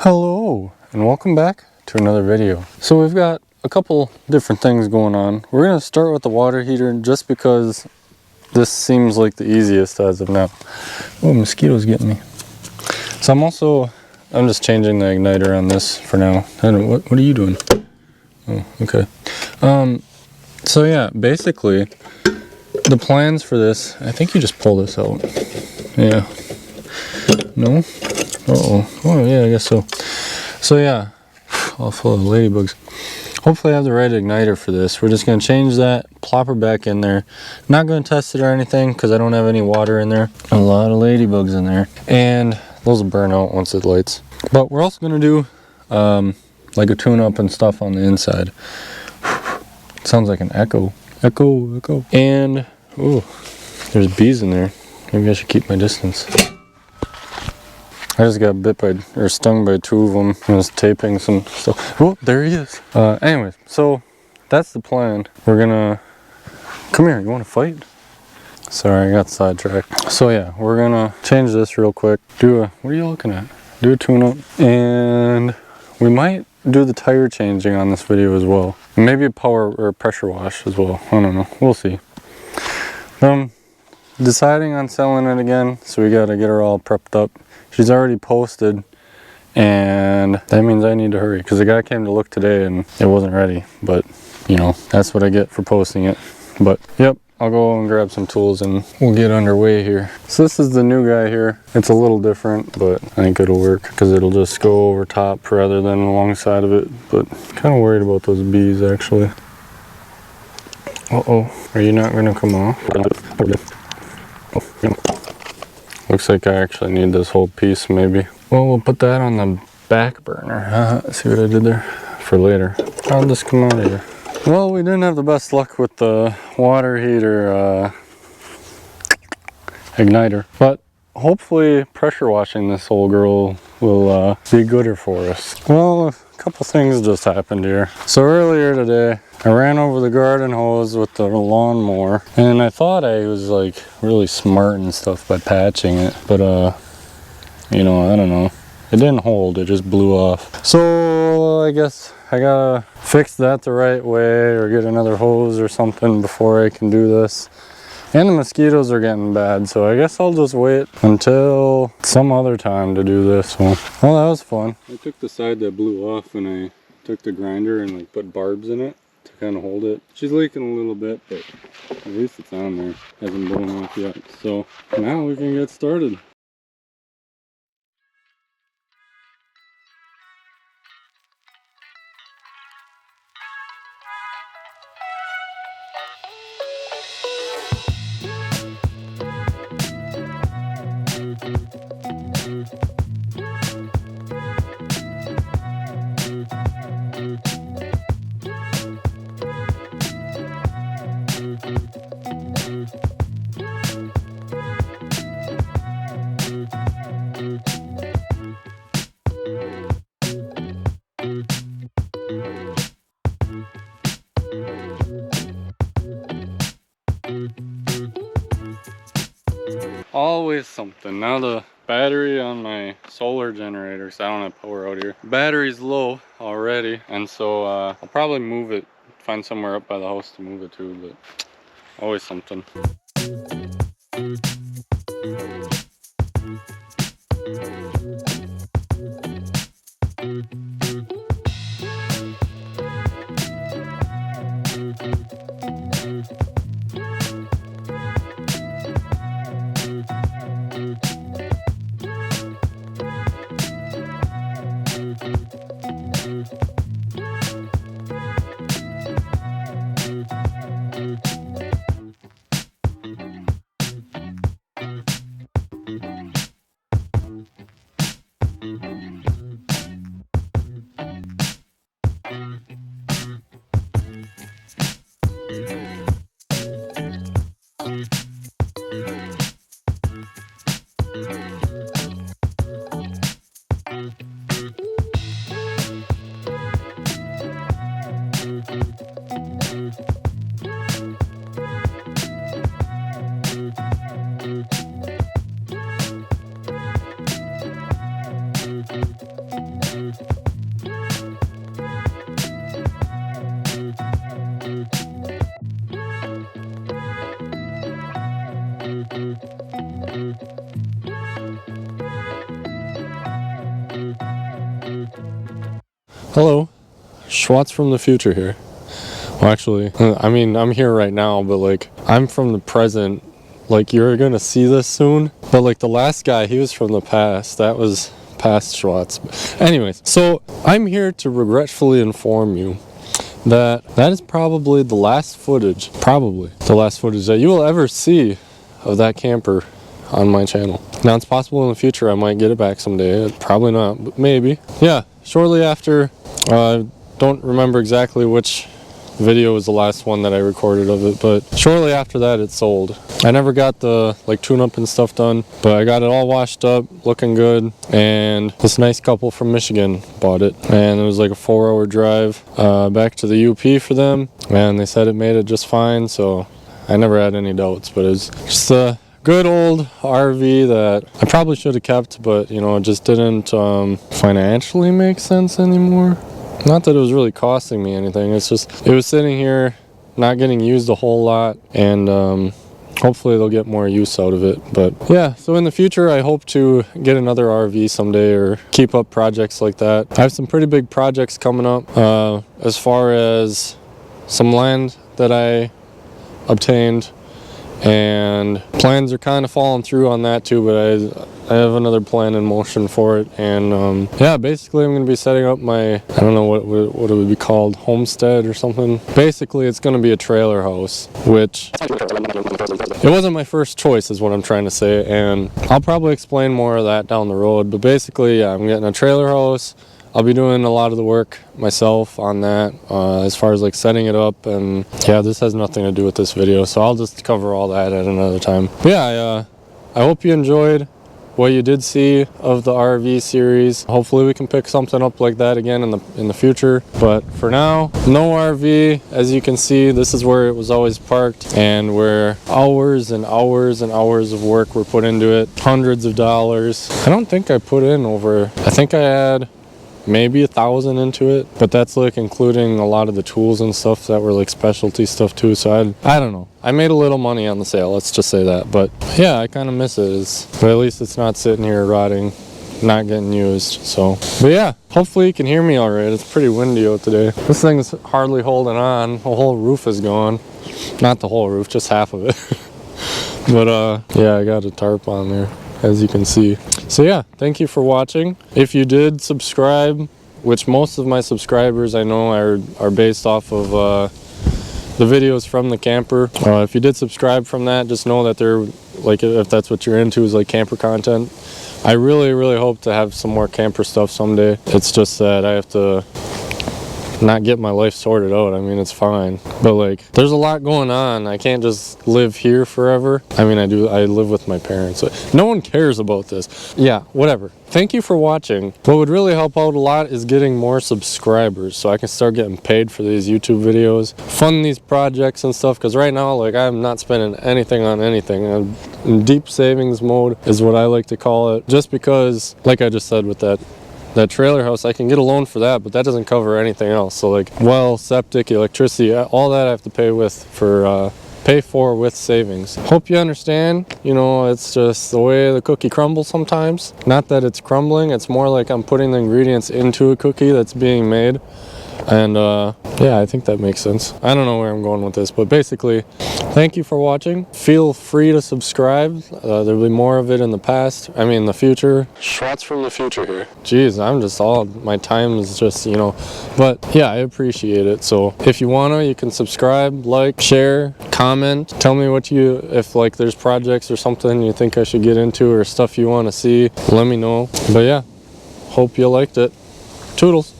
Hello and welcome back to another video. So we've got a couple different things going on. We're going to start with the water heater just because this seems like the easiest as of now. Oh, mosquitoes getting me. So I'm just changing the igniter on this for now. What are you doing? Oh, okay. So yeah, basically the plans for this, I think you just pull this out. Yeah. No? Uh-oh. Oh yeah, I guess so. So yeah, all full of ladybugs. Hopefully I have the right igniter for this. We're just going to change that, plop her back in there. Not going to test it or anything because I don't have any water in there. A lot of ladybugs in there. And those will burn out once it lights. But we're also going to do like a tune-up and stuff on the inside. Sounds like an echo. Echo, echo. And, ooh, there's bees in there. Maybe I should keep my distance. I just got stung by two of them. I was taping some stuff. Oh, there he is. Anyways, so that's the plan. We're gonna, come here, you wanna fight? Sorry, I got sidetracked. So yeah, we're gonna change this real quick. What are you looking at? Do a tune-up. And we might do the tire changing on this video as well. Maybe a power or pressure wash as well. I don't know, we'll see. Deciding on selling it again, so we gotta get her all prepped up. She's already posted, and that means I need to hurry because the guy came to look today and it wasn't ready. But you know, that's what I get for posting it. But yep, I'll go and grab some tools and we'll get underway here. So this is the new guy here. It's a little different, but I think it'll work because it'll just go over top rather than alongside of it. But kind of worried about those bees actually. Uh-oh, are you not gonna come off? Looks like I actually need this whole piece maybe. Well, we'll put that on the back burner. See what I did there? For later. I'll just come out of here. Well, we didn't have the best luck with the water heater igniter, but hopefully pressure washing this whole girl will be gooder for us. Well, a couple things just happened here. So earlier today, I ran over the garden hose with the lawnmower, and I thought I was like really smart and stuff by patching it, but you know, I don't know. It didn't hold, it just blew off. So I guess I gotta fix that the right way or get another hose or something before I can do this. And the mosquitoes are getting bad, so I guess I'll just wait until some other time to do this one. Well, that was fun. I took the side that blew off and I took the grinder and like put barbs in it to kind of hold it. She's leaking a little bit, but at least it's on there. Hasn't blown off yet. So now we can get started. Always something. Now the battery on my solar generator, because I don't have power out here, the battery's low already, and so I'll probably move it, find somewhere up by the house to move it to, but always something. Hello, Schwartz from the future here. Well, actually, I mean, I'm here right now, but like, I'm from the present. Like, you're gonna see this soon. But like, the last guy, he was from the past. That was past Schwartz. Anyways, so I'm here to regretfully inform you that that is probably the last footage, that you will ever see of that camper on my channel. Now, it's possible in the future I might get it back someday. Probably not, but maybe. Yeah, shortly after, I don't remember exactly which video was the last one that I recorded of it, but shortly after that it sold. I never got the like tune-up and stuff done, but I got it all washed up, looking good, and this nice couple from Michigan bought it, and it was like a 4-hour drive back to the UP for them, and they said it made it just fine, so I never had any doubts. But it's just a good old RV that I probably should have kept, but you know, it just didn't financially make sense anymore. Not that it was really costing me anything, it's just it was sitting here not getting used a whole lot, and hopefully they'll get more use out of it. But yeah, so in the future I hope to get another RV someday or keep up projects like that. I have some pretty big projects coming up as far as some land that I obtained, and plans are kind of falling through on that too, but I have another plan in motion for it. And yeah, basically I'm going to be setting up my, I don't know what it would be called, homestead or something. Basically it's going to be a trailer house, which it wasn't my first choice is what I'm trying to say, and I'll probably explain more of that down the road. But basically, yeah, I'm getting a trailer house. I'll be doing a lot of the work myself on that, as far as like setting it up, and yeah, this has nothing to do with this video, so I'll just cover all that at another time. But yeah, I hope you enjoyed what you did see of the RV series. Hopefully we can pick something up like that again in the future, but for now, no RV. As you can see, this is where it was always parked, and where hours and hours and hours of work were put into it, hundreds of dollars. I don't think I put in over, I think I had maybe 1,000 into it, but that's like including a lot of the tools and stuff that were like specialty stuff too. So I don't know, I made a little money on the sale, let's just say that. But yeah, I kind of miss it, but at least it's not sitting here rotting, not getting used. So, but yeah, hopefully you can hear me all right. It's pretty windy out today. This thing's hardly holding on. The whole roof is gone. Not the whole roof, just half of it. But yeah, I got a tarp on there, as you can see. So yeah, thank you for watching. If you did subscribe, which most of my subscribers I know are based off of the videos from the camper. If you did subscribe from that, just know that they're like, if that's what you're into, is like camper content. I really hope to have some more camper stuff someday. It's just that I have to not get my life sorted out. I mean, it's fine, but like, there's a lot going on. I can't just live here forever. I mean, I live with my parents. No one cares about this. Yeah, whatever. Thank you for watching. What would really help out a lot is getting more subscribers, so I can start getting paid for these YouTube videos, fund these projects and stuff, because right now, like, I'm not spending anything on anything. I'm in deep savings mode is what I like to call it, just because, like I just said with that trailer house, I can get a loan for that, but that doesn't cover anything else. So like, well, septic, electricity, all that I have to pay for with savings. Hope you understand. You know, it's just the way the cookie crumbles sometimes. Not that it's crumbling, it's more like I'm putting the ingredients into a cookie that's being made. And yeah, I think that makes sense. I don't know where I'm going with this, but basically, thank you for watching. Feel free to subscribe. There'll be more of it in the future. Shots from the future here. Jeez, I'm just my time is just, you know, but yeah, I appreciate it. So if you wanna, you can subscribe, like, share, comment, tell me if like there's projects or something you think I should get into or stuff you wanna see, let me know. But yeah, hope you liked it. Toodles.